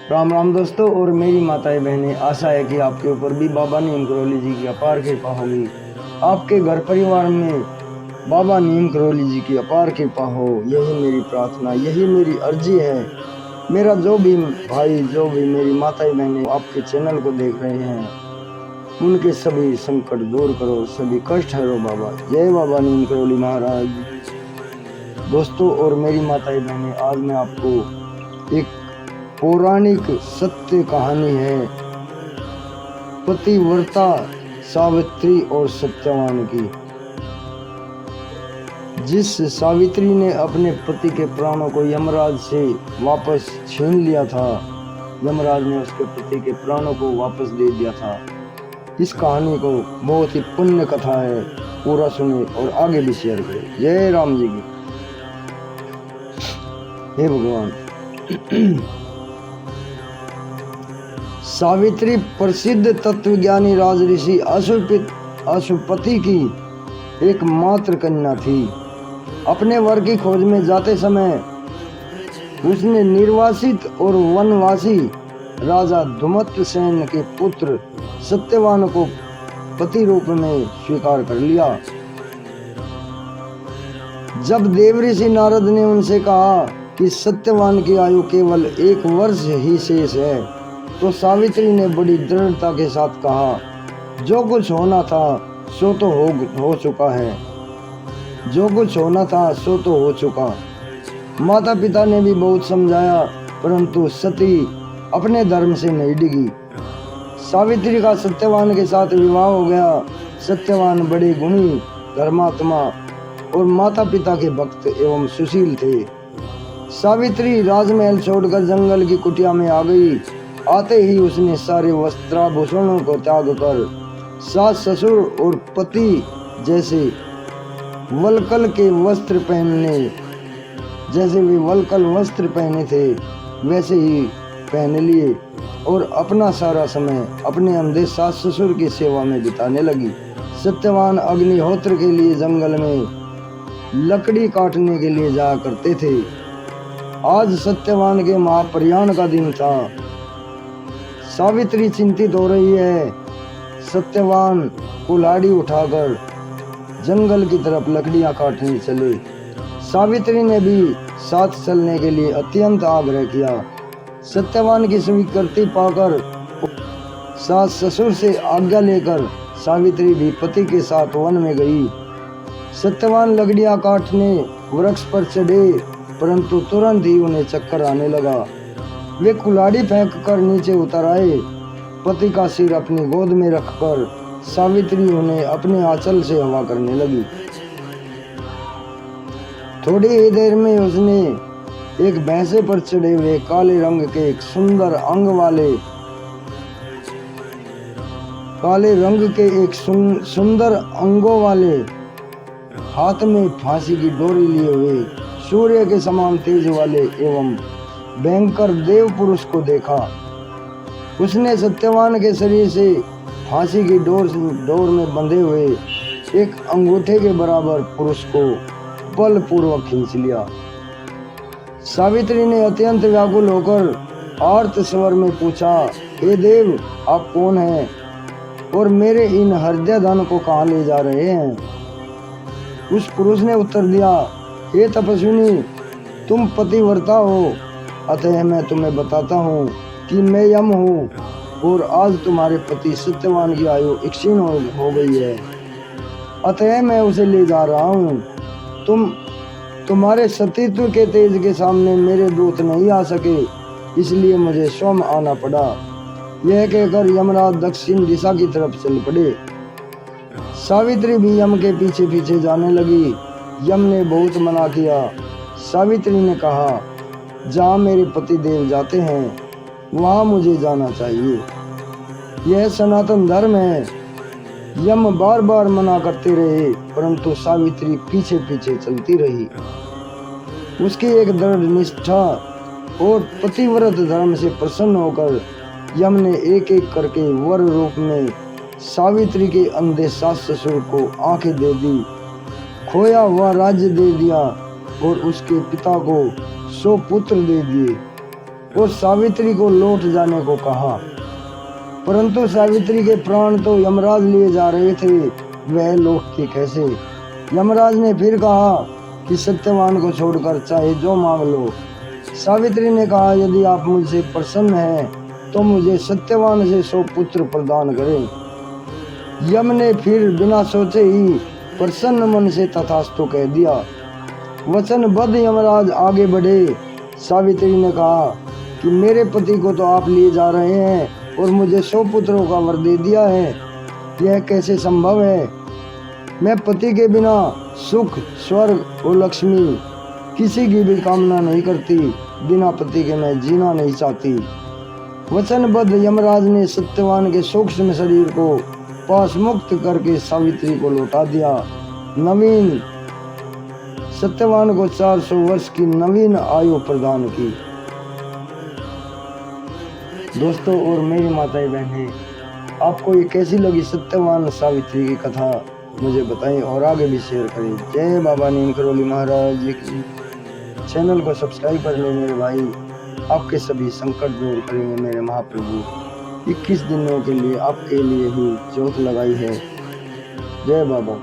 राम राम दोस्तों और मेरी माताएं बहनें, आशा है कि आपके ऊपर भी बाबा नीम करोली जी की अपार कृपा होगी। आपके घर परिवार में बाबा नीम करोली जी की अपार कृपा हो, यही मेरी प्रार्थना, यही मेरी अर्जी है। मेरा जो भी भाई, जो भी मेरी माताएं बहनें आपके चैनल को देख रहे हैं, उनके सभी संकट दूर करो, सभी कष्ट हरो बाबा। जय बाबा नीम करोली महाराज। दोस्तों और मेरी माताएं बहनें, आज मैं आपको एक पौराणिक सत्य कहानी है पतिव्रता सावित्री और सत्यवान की। जिस सावित्री ने अपने पति के प्राणों को यमराज से वापस छीन लिया था, यमराज ने उसके पति के प्राणों को वापस दे दिया था। इस कहानी को बहुत ही पुण्य कथा है, पूरा सुने और आगे भी शेयर करें। जय राम जी की। हे भगवान। सावित्री प्रसिद्ध तत्वज्ञानी राजऋषि अशुपति की एकमात्र कन्या थी। अपने वर की खोज में जाते समय उसने निर्वासित और वनवासी राजा धुमत्सेन के पुत्र सत्यवान को पति रूप में स्वीकार कर लिया। जब देवऋषि नारद ने उनसे कहा कि सत्यवान की आयु केवल 1 वर्ष ही शेष है, तो सावित्री ने बड़ी दृढ़ता के साथ कहा, जो कुछ होना था सो तो हो चुका है, जो कुछ होना था सो तो हो चुका। माता पिता ने भी बहुत समझाया, परंतु सती अपने धर्म से नहीं डिगी। सावित्री का सत्यवान के साथ विवाह हो गया। सत्यवान बड़े गुणी, धर्मात्मा और माता पिता के भक्त एवं सुशील थे। सावित्री राजमहल छोड़कर जंगल की कुटिया में आ गई। आते ही उसने सारे वस्त्राभूषणों को त्याग कर सास ससुर और पति जैसे वलकल के वस्त्र पहनने, जैसे वे वलकल वस्त्र पहने थे वैसे ही पहन लिए और अपना सारा समय अपने अंधे सास ससुर की सेवा में बिताने लगी। सत्यवान अग्निहोत्र के लिए जंगल में लकड़ी काटने के लिए जाया करते थे। आज सत्यवान के महाप्रयाण का दिन था। सावित्री चिंतित हो रही है। सत्यवान कुल्हाड़ी उठाकर जंगल की तरफ लकड़ियां काटने चले। सावित्री ने भी साथ चलने के लिए अत्यंत आग्रह किया। सत्यवान की स्वीकृति पाकर सास ससुर से आज्ञा लेकर सावित्री भी पति के साथ वन में गई। सत्यवान लकड़ियां काटने वृक्ष पर चढ़े, परंतु तुरंत ही उन्हें चक्कर आने लगा। वे कुल्हाड़ी फेंक कर नीचे उतर आए। पति का सिर अपनी गोद में रखकर सावित्री उन्हें अपने आंचल से हवा करने लगी। थोड़ी ही देर में उसने एक भैंसे पर चढ़े हुए काले रंग के एक सुंदर अंगों वाले हाथ में फांसी की डोरी लिए हुए सूर्य के समान तेज वाले एवं भयंकर देव पुरुष को देखा। उसने सत्यवान के शरीर से फांसी की डोर में बंधे हुए एक अंगूठे के बराबर पुरुष को बलपूर्वक खींच लिया। सावित्री ने अत्यंत व्याकुल होकर आर्त स्वर में पूछा, हे देव, आप कौन हैं और मेरे इन हृदय धन को कहाँ ले जा रहे हैं? उस पुरुष ने उत्तर दिया, हे तपस्विनी, तुम पतिव्रता हो, अतः मैं तुम्हें बताता हूँ कि मैं यम हूँ और आज तुम्हारे पति सत्यवान की आयु क्षीण हो गई है, अतः मैं उसे ले जा रहा हूँ। तुम्हारे सतीत्व के तेज के सामने मेरे दूत नहीं आ सके, इसलिए मुझे स्वयं आना पड़ा। यह कहकर यमराज दक्षिण दिशा की तरफ चल पड़े। सावित्री भी यम के पीछे पीछे जाने लगी। यम ने बहुत मना किया। सावित्री ने कहा, जहाँ मेरे पति देव जाते हैं वहाँ मुझे जाना चाहिए, यह सनातन धर्म है। यम बार बार मना करते रहे, परंतु सावित्री पीछे पीछे चलती रही। उसकी एक दृढ़ निष्ठा और पतिव्रत धर्म से प्रसन्न होकर यम ने एक एक करके वर रूप में सावित्री के अंधे सास ससुर को आंखें दे दी, खोया हुआ राज्य दे दिया और उसके पिता को 100 पुत्र दे दिए। और सावित्री को लौट जाने को कहा, परंतु सावित्री के प्राण तो यमराज लिए जा रहे थे, वह लौटती कैसे। यमराज ने फिर कहा कि सत्यवान को छोड़कर चाहे जो मांग लो। सावित्री ने कहा, यदि आप मुझसे प्रसन्न हैं तो मुझे सत्यवान से 100 पुत्र प्रदान करें। यम ने फिर बिना सोचे ही प्रसन्न मन से तथास्तु कह दिया। वचनबद्ध यमराज आगे बढ़े। सावित्री ने कहा कि मेरे पति को तो आप लिए जा रहे हैं और मुझे 100 पुत्रों का वर दे दिया है, यह कैसे संभव है। मैं पति के बिना सुख, स्वर्ग और लक्ष्मी किसी की भी कामना नहीं करती, बिना पति के मैं जीना नहीं चाहती। वचनबद्ध यमराज ने सत्यवान के सूक्ष्म शरीर को पास मुक्त करके सावित्री को लौटा दिया। नवीन सत्यवान को 400 वर्ष की नवीन आयु प्रदान की। दोस्तों और मेरी माताएं बहनें, आपको ये कैसी लगी सत्यवान सावित्री की कथा, मुझे बताएं और आगे भी शेयर करें। जय बाबा नीम करोली महाराज जी की। चैनल को सब्सक्राइब कर लें मेरे भाई, आपके सभी संकट दूर करेंगे मेरे महाप्रभु। 21 दिनों के लिए आपके लिए ही ज्योत लगाई है। जय बाबा।